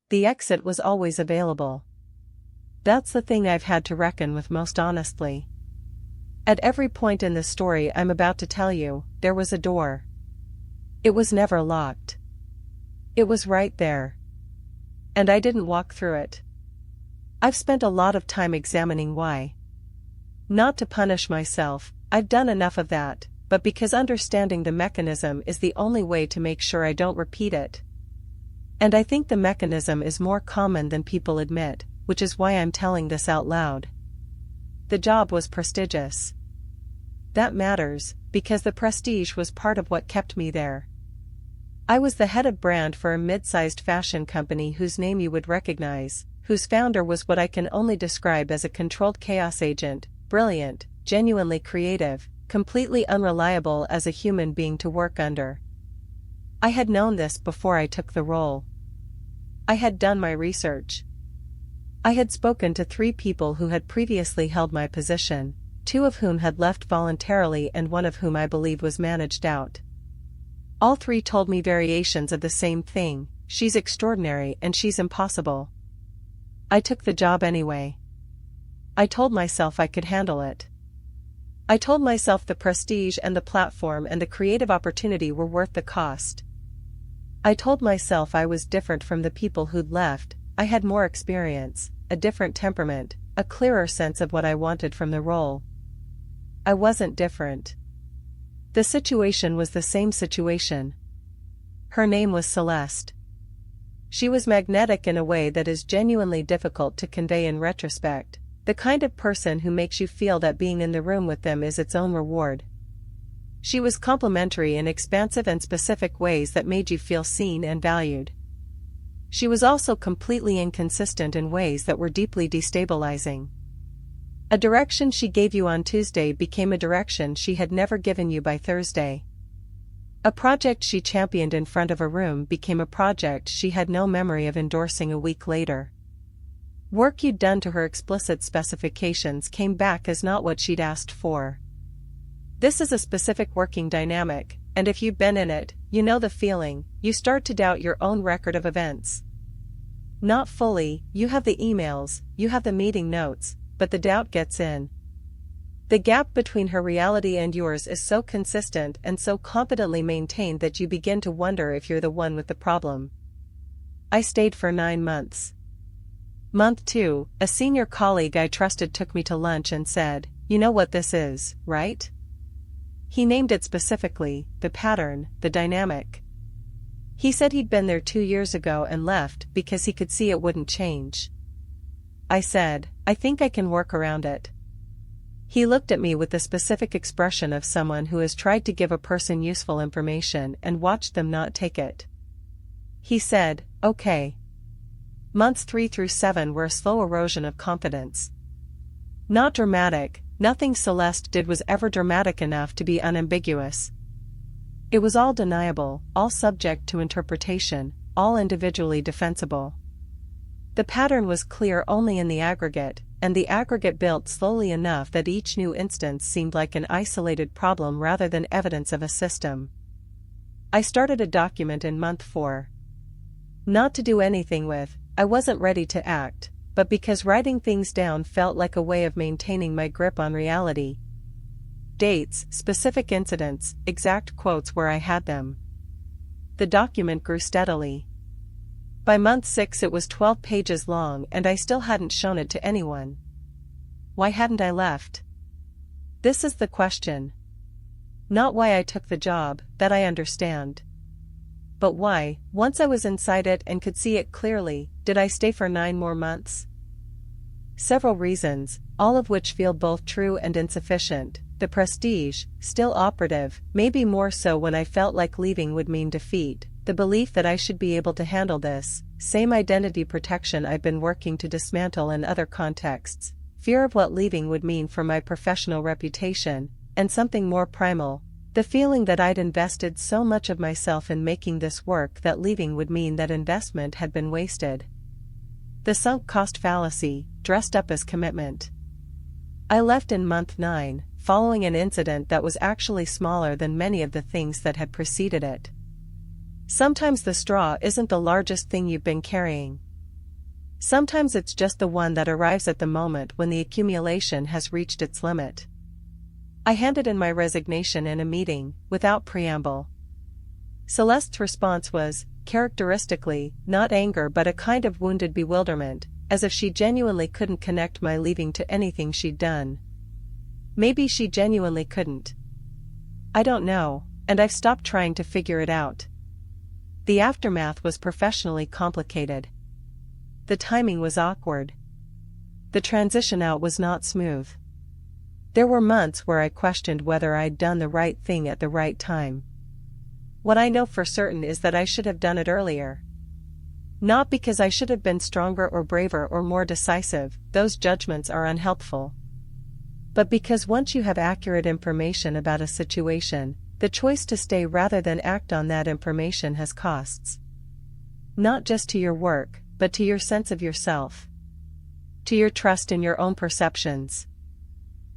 The exit was always available. That's the thing I've had to reckon with most honestly. At every point in the story I'm about to tell you, there was a door. It was never locked. It was right there. And I didn't walk through it. I've spent a lot of time examining why. Not to punish myself, I've done enough of that, but because understanding the mechanism is the only way to make sure I don't repeat it. And I think the mechanism is more common than people admit, which is why I'm telling this out loud. The job was prestigious. That matters, because the prestige was part of what kept me there. I was the head of brand for a mid-sized fashion company whose name you would recognize, whose founder was what I can only describe as a controlled chaos agent, brilliant, genuinely creative, completely unreliable as a human being to work under. I had known this before I took the role. I had done my research. I had spoken to 3 people who had previously held my position, 2 of whom had left voluntarily and 1 of whom I believe was managed out. All 3 told me variations of the same thing: she's extraordinary and she's impossible. I took the job anyway. I told myself I could handle it. I told myself the prestige and the platform and the creative opportunity were worth the cost. I told myself I was different from the people who'd left. I had more experience, a different temperament, a clearer sense of what I wanted from the role. I wasn't different. The situation was the same situation. Her name was Celeste. She was magnetic in a way that is genuinely difficult to convey in retrospect, the kind of person who makes you feel that being in the room with them is its own reward. She was complimentary in expansive and specific ways that made you feel seen and valued. She was also completely inconsistent in ways that were deeply destabilizing. A direction she gave you on Tuesday became a direction she had never given you by Thursday. A project she championed in front of a room became a project she had no memory of endorsing a week later. Work you'd done to her explicit specifications came back as not what she'd asked for. This is a specific working dynamic, and if you've been in it, you know the feeling. You start to doubt your own record of events. Not fully, you have the emails, you have the meeting notes, but the doubt gets in. The gap between her reality and yours is so consistent and so competently maintained that you begin to wonder if you're the one with the problem. I stayed for 9 months. Month 2, a senior colleague I trusted took me to lunch and said, "You know what this is, right?" He named it specifically, the pattern, the dynamic. He said he'd been there 2 years ago and left because he could see it wouldn't change. I said, "I think I can work around it." He looked at me with the specific expression of someone who has tried to give a person useful information and watched them not take it. He said, "Okay." Months 3 through 7 were a slow erosion of confidence. Not dramatic, nothing Celeste did was ever dramatic enough to be unambiguous. It was all deniable, all subject to interpretation, all individually defensible. The pattern was clear only in the aggregate, and the aggregate built slowly enough that each new instance seemed like an isolated problem rather than evidence of a system. I started a document in month 4. Not to do anything with, I wasn't ready to act, but because writing things down felt like a way of maintaining my grip on reality. Dates, specific incidents, exact quotes where I had them. The document grew steadily. By month 6 it was 12 pages long and I still hadn't shown it to anyone. Why hadn't I left? This is the question. Not why I took the job, that I understand. But why, once I was inside it and could see it clearly, did I stay for 9 more months? Several reasons, all of which feel both true and insufficient. The prestige, still operative, maybe more so when I felt like leaving would mean defeat. The belief that I should be able to handle this, same identity protection I've been working to dismantle in other contexts, fear of what leaving would mean for my professional reputation, and something more primal, the feeling that I'd invested so much of myself in making this work that leaving would mean that investment had been wasted. The sunk cost fallacy, dressed up as commitment. I left in month 9, following an incident that was actually smaller than many of the things that had preceded it. Sometimes the straw isn't the largest thing you've been carrying. Sometimes it's just the one that arrives at the moment when the accumulation has reached its limit. I handed in my resignation in a meeting, without preamble. Celeste's response was, characteristically, not anger but a kind of wounded bewilderment, as if she genuinely couldn't connect my leaving to anything she'd done. Maybe she genuinely couldn't. I don't know, and I've stopped trying to figure it out. The aftermath was professionally complicated. The timing was awkward. The transition out was not smooth. There were months where I questioned whether I'd done the right thing at the right time. What I know for certain is that I should have done it earlier. Not because I should have been stronger or braver or more decisive, those judgments are unhelpful. But because once you have accurate information about a situation, the choice to stay rather than act on that information has costs. Not just to your work, but to your sense of yourself. To your trust in your own perceptions.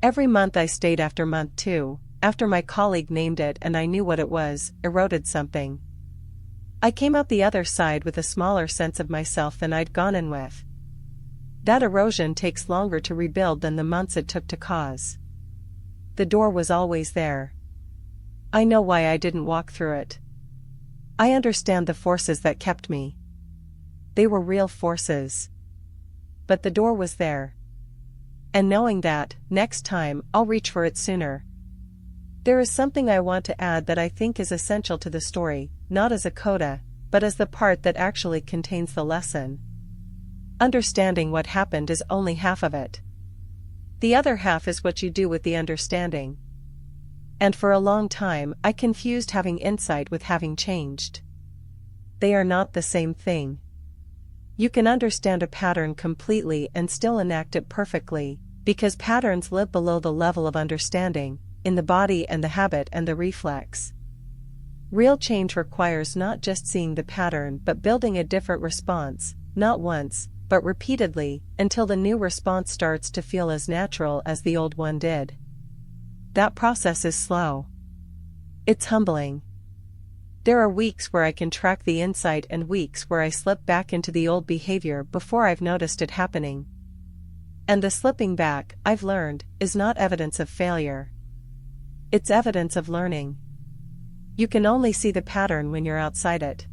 Every month I stayed after month 2, after my colleague named it and I knew what it was, eroded something. I came out the other side with a smaller sense of myself than I'd gone in with. That erosion takes longer to rebuild than the months it took to cause. The door was always there. I know why I didn't walk through it. I understand the forces that kept me. They were real forces. But the door was there. And knowing that, next time, I'll reach for it sooner. There is something I want to add that I think is essential to the story, not as a coda, but as the part that actually contains the lesson. Understanding what happened is only half of it. The other half is what you do with the understanding. And for a long time, I confused having insight with having changed. They are not the same thing. You can understand a pattern completely and still enact it perfectly, because patterns live below the level of understanding, in the body and the habit and the reflex. Real change requires not just seeing the pattern but building a different response, not once, but repeatedly, until the new response starts to feel as natural as the old one did. That process is slow. It's humbling. There are weeks where I can track the insight and weeks where I slip back into the old behavior before I've noticed it happening. And the slipping back, I've learned, is not evidence of failure. It's evidence of learning. You can only see the pattern when you're outside it.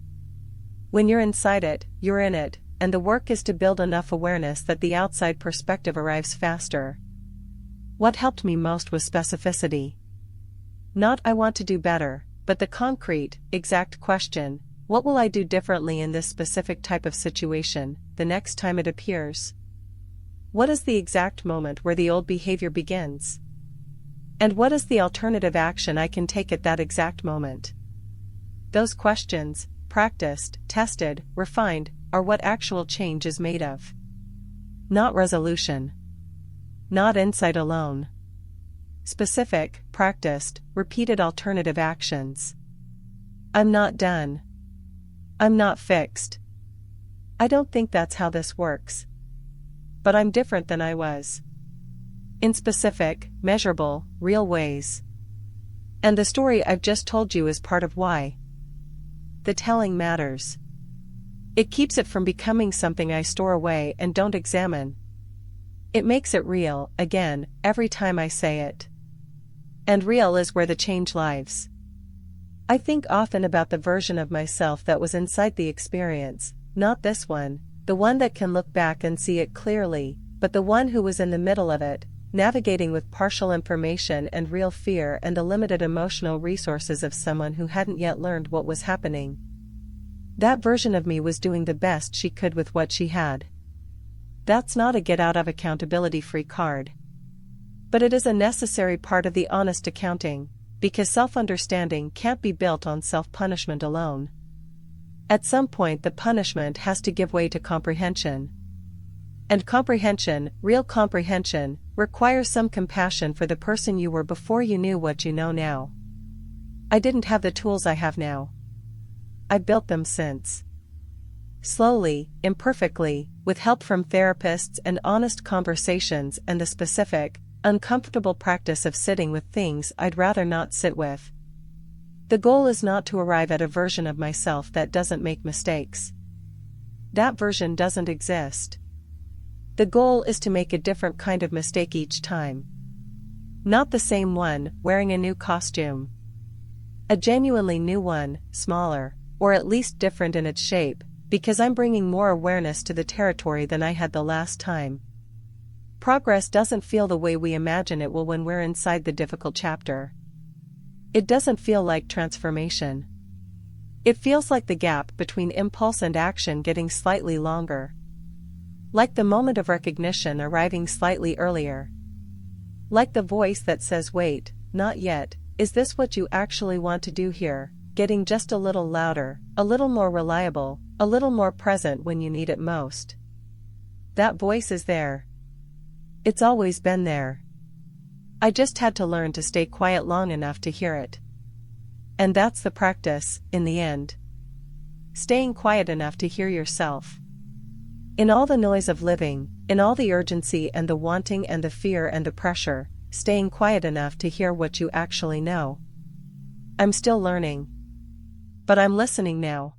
When you're inside it, you're in it, and the work is to build enough awareness that the outside perspective arrives faster. What helped me most was specificity. Not I want to do better, but the concrete, exact question, what will I do differently in this specific type of situation, the next time it appears? What is the exact moment where the old behavior begins? And what is the alternative action I can take at that exact moment? Those questions, practiced, tested, refined, are what actual change is made of. Not resolution. Not insight alone. Specific, practiced, repeated alternative actions. I'm not done. I'm not fixed. I don't think that's how this works. But I'm different than I was. In specific, measurable, real ways. And the story I've just told you is part of why. The telling matters. It keeps it from becoming something I store away and don't examine. It makes it real, again, every time I say it. And real is where the change lives. I think often about the version of myself that was inside the experience, not this one, the one that can look back and see it clearly, but the one who was in the middle of it, navigating with partial information and real fear and the limited emotional resources of someone who hadn't yet learned what was happening. That version of me was doing the best she could with what she had. That's not a get-out-of-accountability-free card. But it is a necessary part of the honest accounting, because self-understanding can't be built on self-punishment alone. At some point the punishment has to give way to comprehension. And comprehension, real comprehension, requires some compassion for the person you were before you knew what you know now. I didn't have the tools I have now. I built them since. Slowly, imperfectly, with help from therapists and honest conversations and the specific, uncomfortable practice of sitting with things I'd rather not sit with. The goal is not to arrive at a version of myself that doesn't make mistakes. That version doesn't exist. The goal is to make a different kind of mistake each time. Not the same one, wearing a new costume. A genuinely new one, smaller, or at least different in its shape, because I'm bringing more awareness to the territory than I had the last time. Progress doesn't feel the way we imagine it will when we're inside the difficult chapter. It doesn't feel like transformation. It feels like the gap between impulse and action getting slightly longer. Like the moment of recognition arriving slightly earlier. Like the voice that says, "Wait, not yet, is this what you actually want to do here?" Getting just a little louder, a little more reliable, a little more present when you need it most. That voice is there. It's always been there. I just had to learn to stay quiet long enough to hear it. And that's the practice, in the end. Staying quiet enough to hear yourself. In all the noise of living, in all the urgency and the wanting and the fear and the pressure, staying quiet enough to hear what you actually know. I'm still learning. But I'm listening now.